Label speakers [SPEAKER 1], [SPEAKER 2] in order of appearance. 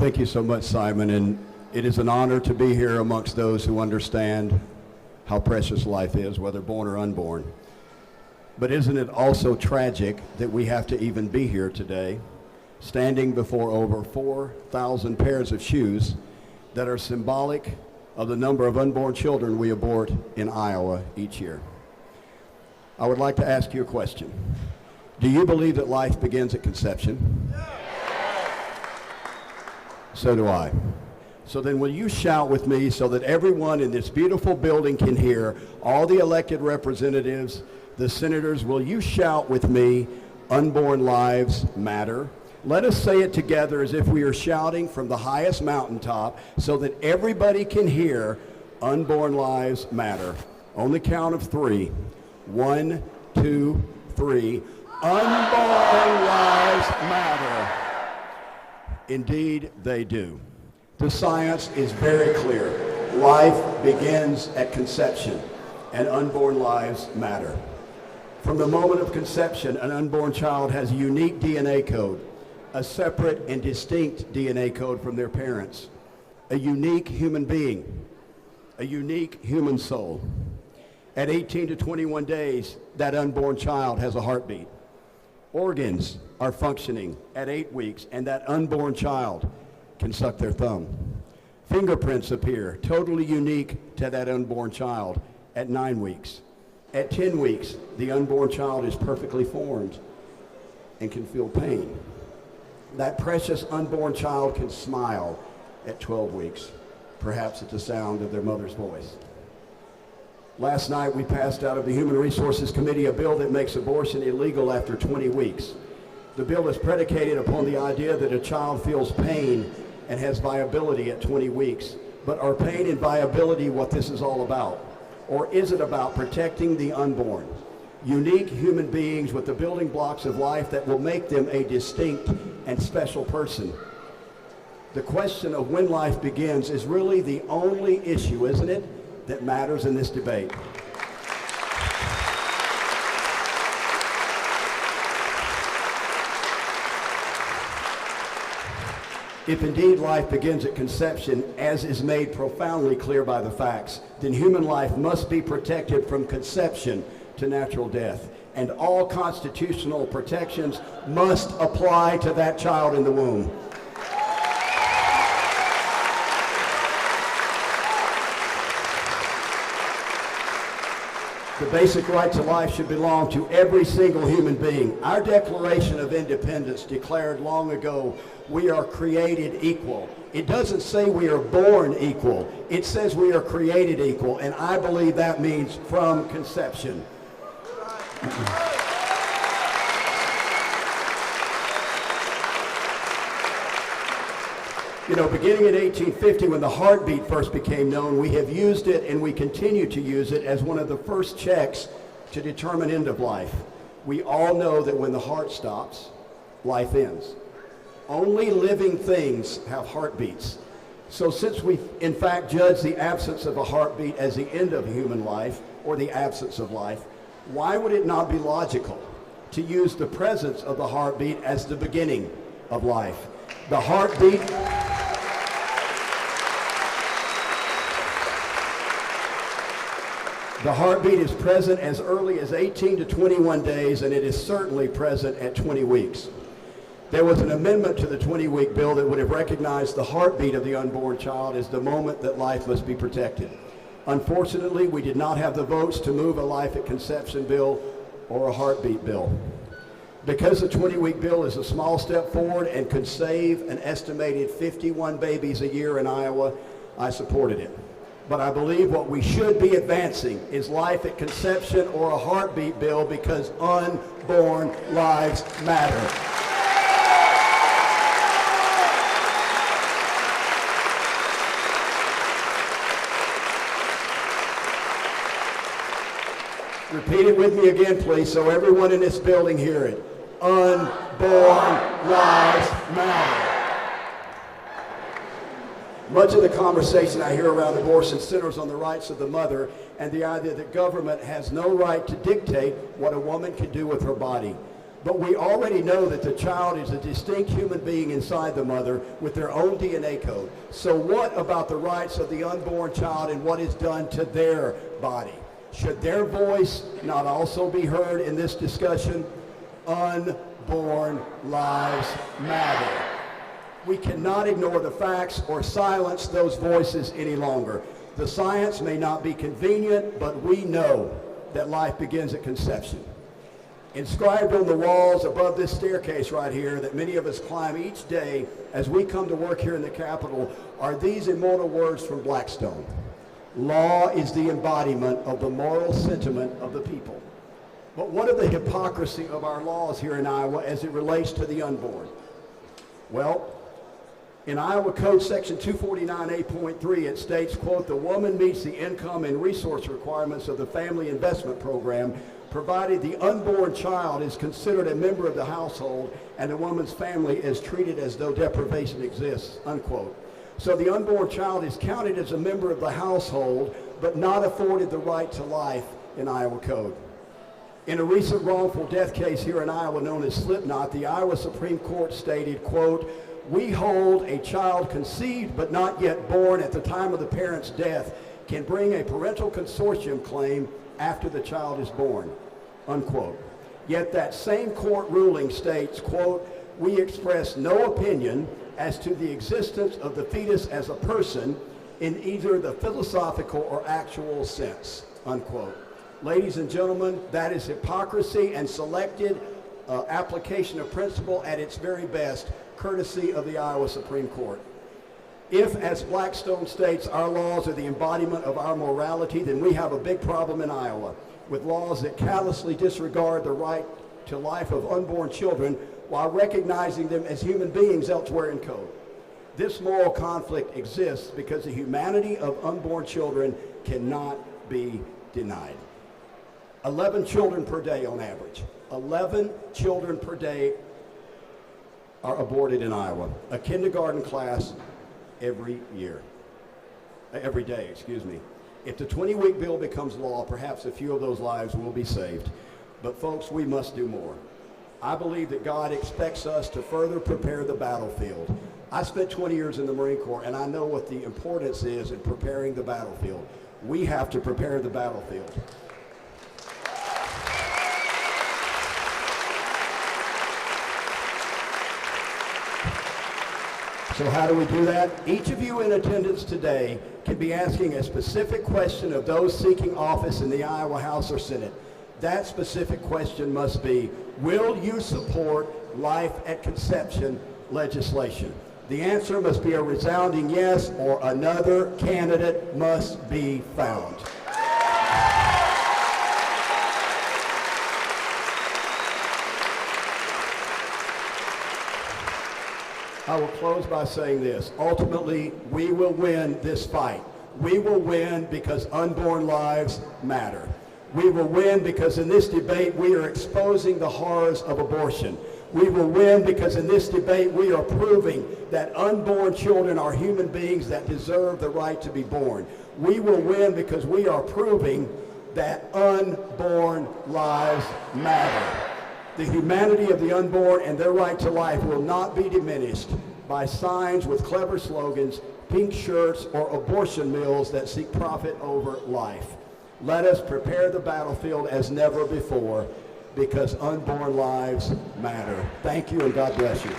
[SPEAKER 1] Thank you so much, Simon, and it is an honor to be here amongst those who understand how precious life is, whether born or unborn. But isn't it also tragic that we have to even be here today, standing before over 4,000 pairs of shoes that are symbolic of the number of unborn children we abort in Iowa each year? I would like to ask you a question. Do you believe that life begins at conception? So do I. So then will you shout with me so that everyone in this beautiful building can hear, all the elected representatives, the senators, will you shout with me, unborn lives matter? Let us say it together as if we are shouting from the highest mountaintop so that everybody can hear, unborn lives matter. On the count of three. 1, 2, 3. Unborn lives matter. Indeed, they do. The science is very clear. Life begins at conception, and unborn lives matter. From the moment of conception, an unborn child has a unique DNA code, a separate and distinct DNA code from their parents, a unique human being, a unique human soul. At 18 to 21 days, that unborn child has a heartbeat. Organs are functioning at 8 weeks, and that unborn child can suck their thumb. Fingerprints appear, totally unique to that unborn child, at 9 weeks. At 10 weeks, the unborn child is perfectly formed and can feel pain. That precious unborn child can smile at 12 weeks, perhaps at the sound of their mother's voice. Last night, we passed out of the Human Resources Committee a bill that makes abortion illegal after 20 weeks. The bill is predicated upon the idea that a child feels pain and has viability at 20 weeks. But are pain and viability what this is all about? Or is it about protecting the unborn? Unique human beings with the building blocks of life that will make them a distinct and special person. The question of when life begins is really the only issue, isn't it, that matters in this debate. If indeed life begins at conception, as is made profoundly clear by the facts, then human life must be protected from conception to natural death. And all constitutional protections must apply to that child in the womb. The basic right to life should belong to every single human being. Our Declaration of Independence declared long ago, we are created equal. It doesn't say we are born equal. It says we are created equal, and I believe that means from conception. You know, beginning in 1850, when the heartbeat first became known, we have used it and we continue to use it as one of the first checks to determine end of life. We all know that when the heart stops, life ends. Only living things have heartbeats. So since we, in fact, judge the absence of a heartbeat as the end of human life, or the absence of life, why would it not be logical to use the presence of the heartbeat as the beginning of life? The heartbeat... The heartbeat is present as early as 18 to 21 days, and it is certainly present at 20 weeks. There was an amendment to the 20-week bill that would have recognized the heartbeat of the unborn child as the moment that life must be protected. Unfortunately, we did not have the votes to move a life at conception bill or a heartbeat bill. Because the 20-week bill is a small step forward and could save an estimated 51 babies a year in Iowa, I supported it. But I believe what we should be advancing is life at conception or a heartbeat bill, because unborn lives matter. Repeat it with me again, please, so everyone in this building hear it. Unborn lives matter. Much of the conversation I hear around abortion centers on the rights of the mother and the idea that government has no right to dictate what a woman can do with her body. But we already know that the child is a distinct human being inside the mother with their own DNA code. So what about the rights of the unborn child and what is done to their body? Should their voice not also be heard in this discussion? Unborn lives matter. We cannot ignore the facts or silence those voices any longer. The science may not be convenient, but we know that life begins at conception. Inscribed on the walls above this staircase right here that many of us climb each day as we come to work here in the Capitol are these immortal words from Blackstone. Law is the embodiment of the moral sentiment of the people. But what of the hypocrisy of our laws here in Iowa as it relates to the unborn? Well, in Iowa Code Section 249A.3, it states, quote, the woman meets the income and resource requirements of the Family Investment Program, provided the unborn child is considered a member of the household and the woman's family is treated as though deprivation exists, unquote. So the unborn child is counted as a member of the household, but not afforded the right to life in Iowa Code. In a recent wrongful death case here in Iowa known as Slipknot, the Iowa Supreme Court stated, quote, we hold a child conceived but not yet born at the time of the parent's death can bring a parental consortium claim after the child is born, unquote. Yet that same court ruling states, quote, we express no opinion as to the existence of the fetus as a person in either the philosophical or actual sense, unquote. Ladies and gentlemen, that is hypocrisy and selected application of principle at its very best, courtesy of the Iowa Supreme Court. If, as Blackstone states, our laws are the embodiment of our morality, then we have a big problem in Iowa with laws that callously disregard the right to life of unborn children while recognizing them as human beings elsewhere in code. This moral conflict exists because the humanity of unborn children cannot be denied. 11 children per day on average. 11 children per day are aborted in Iowa. A kindergarten class every day. If the 20-week bill becomes law, perhaps a few of those lives will be saved. But folks, we must do more. I believe that God expects us to further prepare the battlefield. I spent 20 years in the Marine Corps, and I know what the importance is in preparing the battlefield. We have to prepare the battlefield. So how do we do that? Each of you in attendance today can be asking a specific question of those seeking office in the Iowa House or Senate. That specific question must be, will you support life at conception legislation? The answer must be a resounding yes, or another candidate must be found. I will close by saying this. Ultimately, we will win this fight. We will win because unborn lives matter. We will win because in this debate we are exposing the horrors of abortion. We will win because in this debate we are proving that unborn children are human beings that deserve the right to be born. We will win because we are proving that unborn lives matter. The humanity of the unborn and their right to life will not be diminished by signs with clever slogans, pink shirts, or abortion mills that seek profit over life. Let us prepare the battlefield as never before because unborn lives matter. Thank you and God bless you.